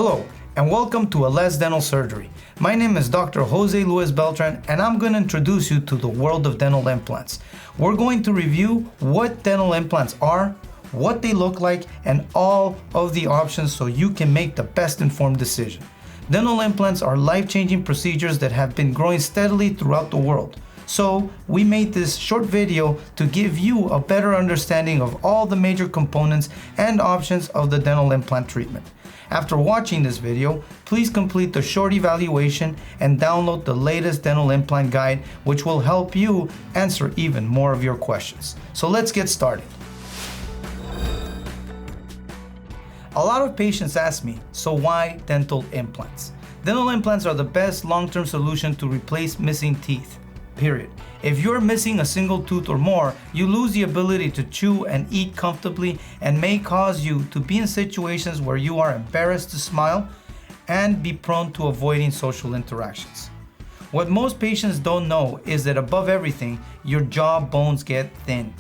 Hello, and welcome to A Less Dental Surgery. My name is Dr. Jose Luis Beltran, and I'm going to introduce you to the world of dental implants. We're going to review what dental implants are, what they look like, and all of the options so you can make the best informed decision. Dental implants are life-changing procedures that have been growing steadily throughout the world. So we made this short video to give you a better understanding of all the major components and options of the dental implant treatment. After watching this video, please complete the short evaluation and download the latest dental implant guide, which will help you answer even more of your questions. So let's get started. A lot of patients ask me, so why dental implants? Dental implants are the best long-term solution to replace missing teeth, period. If you're missing a single tooth or more, you lose the ability to chew and eat comfortably and may cause you to be in situations where you are embarrassed to smile and be prone to avoiding social interactions. What most patients don't know is that above everything, your jaw bones get thin.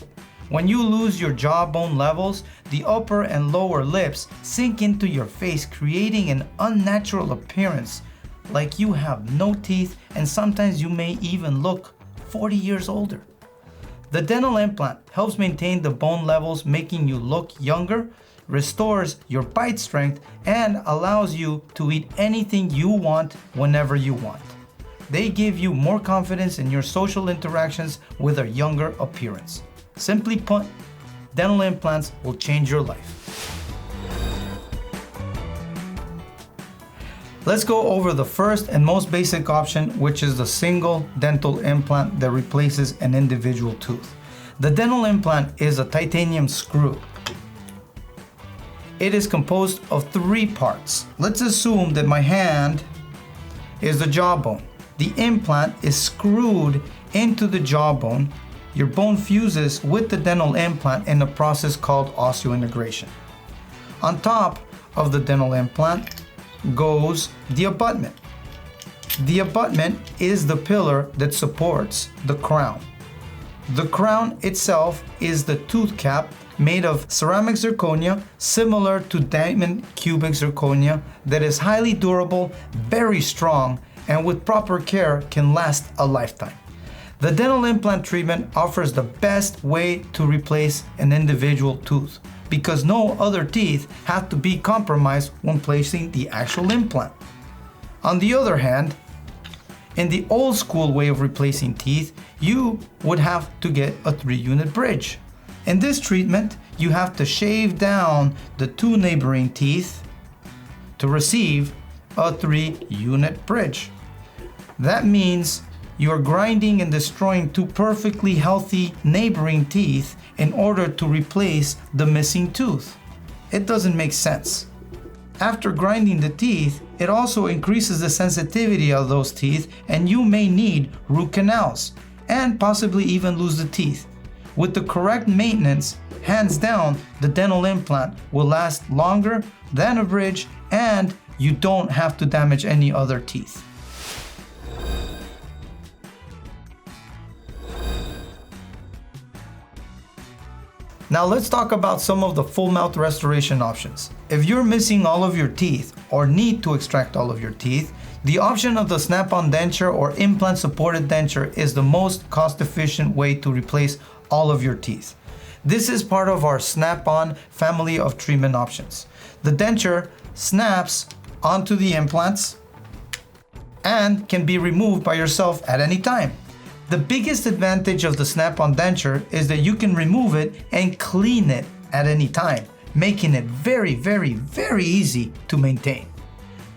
When you lose your jawbone levels, the upper and lower lips sink into your face, creating an unnatural appearance, like you have no teeth, and sometimes you may even look 40 years older. The dental implant helps maintain the bone levels, making you look younger, restores your bite strength, and allows you to eat anything you want whenever you want. They give you more confidence in your social interactions with a younger appearance. Simply put, dental implants will change your life. Let's go over the first and most basic option, which is the single dental implant that replaces an individual tooth. The dental implant is a titanium screw. It is composed of 3 parts. Let's assume that my hand is the jawbone. The implant is screwed into the jawbone. Your bone fuses with the dental implant in a process called osseointegration. On top of the dental implant goes the abutment. The abutment is the pillar that supports the crown. The crown itself is the tooth cap made of ceramic zirconia, similar to diamond cubic zirconia, that is highly durable, very strong, and with proper care can last a lifetime. The dental implant treatment offers the best way to replace an individual tooth, because no other teeth have to be compromised when placing the actual implant. On the other hand, in the old school way of replacing teeth, you would have to get a 3-unit bridge. In this treatment, you have to shave down the 2 neighboring teeth to receive a 3-unit bridge. That means you're grinding and destroying 2 perfectly healthy neighboring teeth in order to replace the missing tooth. It doesn't make sense. After grinding the teeth, it also increases the sensitivity of those teeth, and you may need root canals and possibly even lose the teeth. With the correct maintenance, hands down, the dental implant will last longer than a bridge, and you don't have to damage any other teeth. Now let's talk about some of the full mouth restoration options. If you're missing all of your teeth or need to extract all of your teeth, the option of the snap-on denture or implant supported denture is the most cost-efficient way to replace all of your teeth. This is part of our snap-on family of treatment options. The denture snaps onto the implants and can be removed by yourself at any time. The biggest advantage of the snap-on denture is that you can remove it and clean it at any time, making it very, very, very easy to maintain.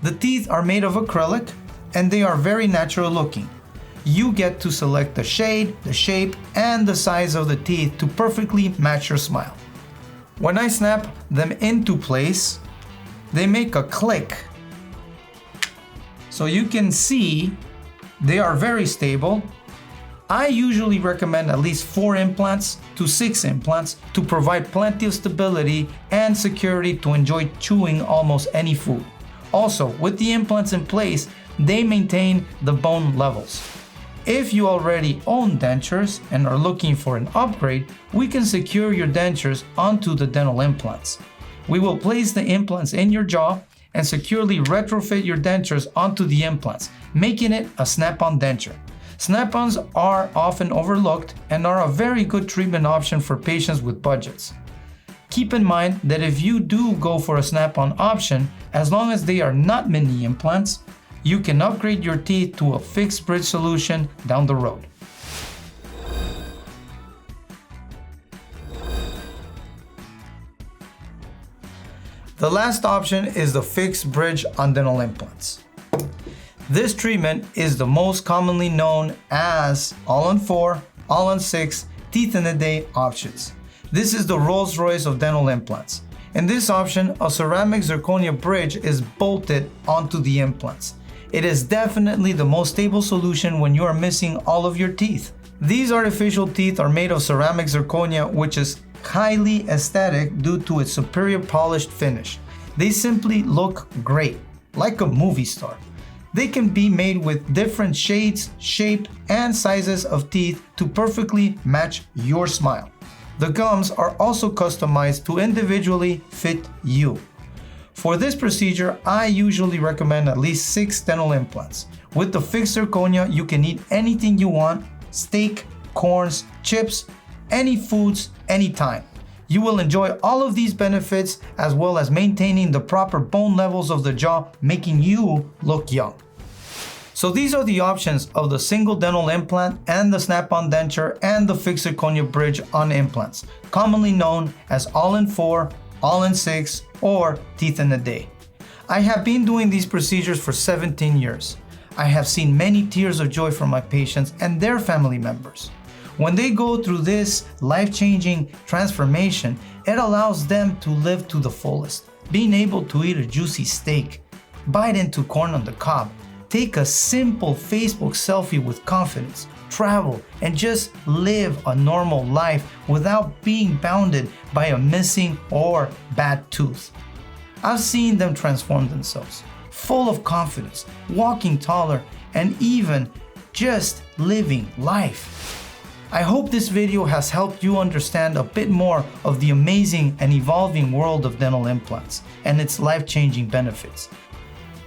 The teeth are made of acrylic and they are very natural looking. You get to select the shade, the shape, and the size of the teeth to perfectly match your smile. When I snap them into place, they make a click. So you can see they are very stable. I usually recommend at least 4 implants to 6 implants to provide plenty of stability and security to enjoy chewing almost any food. Also, with the implants in place, they maintain the bone levels. If you already own dentures and are looking for an upgrade, we can secure your dentures onto the dental implants. We will place the implants in your jaw and securely retrofit your dentures onto the implants, making it a snap-on denture. Snap-ons are often overlooked and are a very good treatment option for patients with budgets. Keep in mind that if you do go for a snap-on option, as long as they are not mini implants, you can upgrade your teeth to a fixed bridge solution down the road. The last option is the fixed bridge on dental implants. This treatment is the most commonly known as all-on-4, all-on-6 teeth in a day options. This is the Rolls-Royce of dental implants. In this option, a ceramic zirconia bridge is bolted onto the implants. It is definitely the most stable solution when you are missing all of your teeth. These artificial teeth are made of ceramic zirconia, which is highly aesthetic due to its superior polished finish. They simply look great, like a movie star. They can be made with different shades, shape, and sizes of teeth to perfectly match your smile. The gums are also customized to individually fit you. For this procedure, I usually recommend at least 6 dental implants. With the fixed zirconia, you can eat anything you want: steak, corns, chips, any foods, anytime. You will enjoy all of these benefits as well as maintaining the proper bone levels of the jaw, making you look young. So these are the options of the single dental implant and the snap-on denture and the fixed zirconia bridge on implants, commonly known as all-in-4, all-in-6, or teeth in a day. I have been doing these procedures for 17 years. I have seen many tears of joy from my patients and their family members. When they go through this life-changing transformation, it allows them to live to the fullest, being able to eat a juicy steak, bite into corn on the cob, take a simple Facebook selfie with confidence, travel, and just live a normal life without being bounded by a missing or bad tooth. I've seen them transform themselves, full of confidence, walking taller, and even just living life. I hope this video has helped you understand a bit more of the amazing and evolving world of dental implants and its life-changing benefits.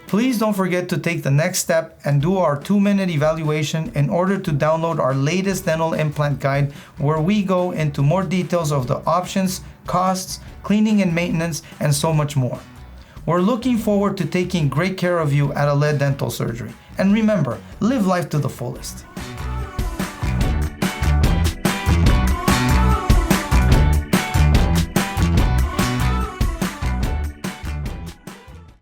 Please don't forget to take the next step and do our 2-minute evaluation in order to download our latest dental implant guide, where we go into more details of the options, costs, cleaning and maintenance, and so much more. We're looking forward to taking great care of you at Aled Dental Surgery. And remember, live life to the fullest.